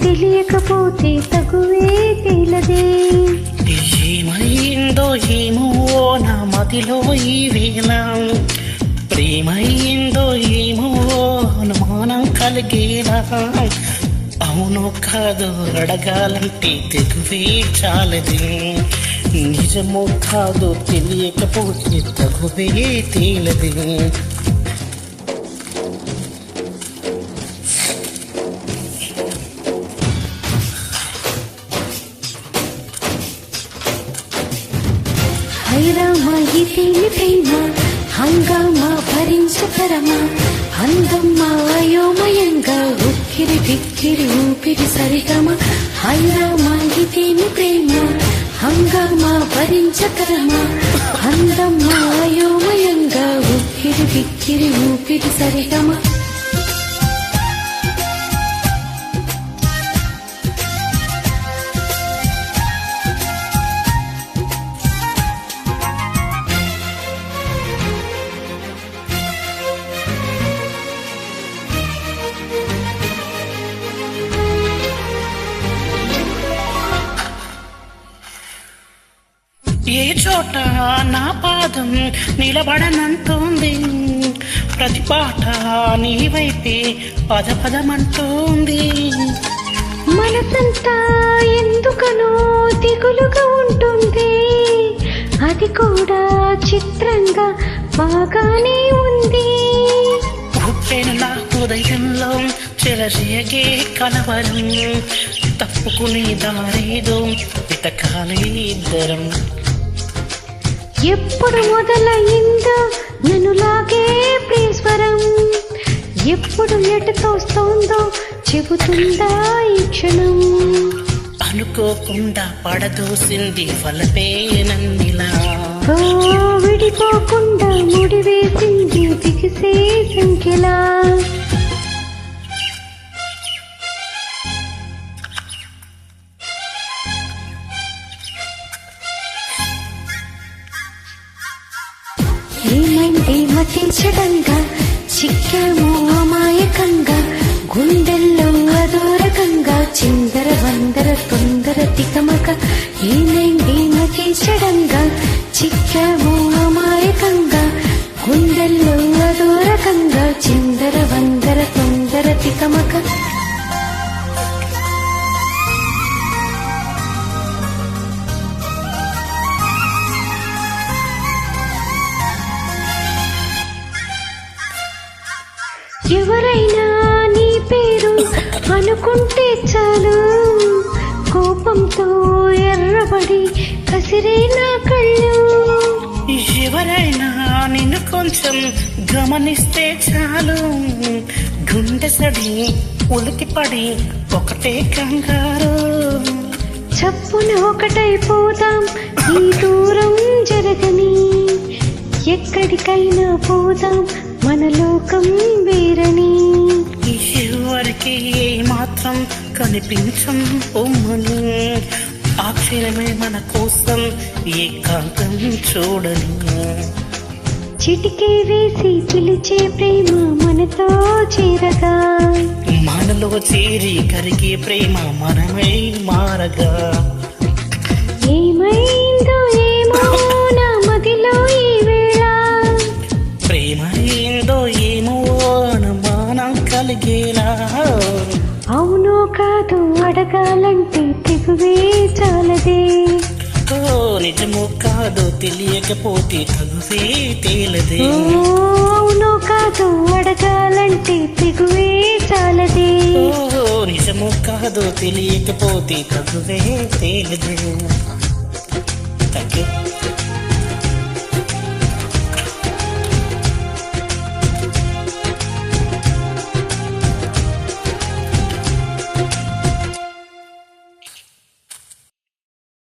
తెలియకపోతే తగువే తేలదే. ఏమైందో ఏమో నా మదిలో ఈ వేళ, ప్రేమైందో ఏమో అనుమానం కలిగేలా. అవును కాదు అడగాలంటే తెగువే చాలది, నిజమో కాదు తెలియకపోతే తగువే తేలది. హైరామా ఇదేమి ప్రేమ, హంగామా భరించకరమా, అందమ్మా అయోమయంగా ఉక్కిరి బిక్కిరి ఊపిరి సరిగమ. హైరామా ఇదేమి ప్రేమ, హంగామా భరించకరమా, అందమ్మా అయోమయంగా ఉక్కిరి బిక్కిరి ఊపిరి సరిగమ. ఏ చోట నా పాదం నిలబడనంటోంది, ప్రతి పాట నీ వైపే పద పదమంటోంది. మనసంతా ఎందుకనో దిగులుగా ఉంటుంది, అది కూడా చిత్రంగా బాగానే ఉంది. ఉప్పెనలా ఉదయంలో చెలరేగే కలవరం, తప్పుకునే దారేదో వెతకాలి ఇద్దరం. ఎప్పుడు మొదలయ్యిందో నన్ను లాగే ప్రియస్వరం, ఎప్పుడు ఎటు తోస్తోందో చెబుతుందా ఈ క్షణం. అనుకోకుండా పడదోసింది వలపే నన్నిలా, ఓ విడిపోకుండా ముడివేసింది దిగిసే సంఖ్యలా. ఏమంటే మతించడంగా చిక్కాము అమాయకంగా, గుండెల్లో అదోరకంగా చిందర వందర తొందర తికమక. ఏమంటే మతించడంగా చిక్కాము అమాయకంగా, గుండెల్లో అదోరకంగా చిందర వందర తొందర తికమక. ఎవరైనా నీ పేరు అనుకుంటే చాలు, కోపంతో ఎర్రబడి కసిరే నా కళ్ళు. ఎవరైనా నిన్ను కొంచెం గమనిస్తే చాలు, గుండె సడి ఉలికిపడి ఒకటే కంగారు. చప్పున ఒకటైపోదాం ఈ దూరం జరగని, ఎక్కడికైనా పోదాం మన లోకం వేరని. ఎవరికి మాత్రం కనిపించం బొమ్మని, ఆ క్షణమే మన కోసం ఏకాంతం చూడని. చిటికే వేసి పిలిచే ప్రేమ మనతో చేరగా, మనలో చేరి కరిగే ప్రేమ మనమై మారగా. ఏమైందో ఏమో నా మదిలో ఈ వేళ, ప్రేమ ఏందో ఏమో అనుమానం కలిగేలా. అవునో కాదు అడగాలంటే తెగువే చాలదే. ఓ నిజమో కాదో తెలియకపోతే తగువే తేలదే. అవునో కాదు అడగాలంటే తెగువే చాలదే. ఓ నిజమో కాదో తెలియకపోతే తగువే తేలదే.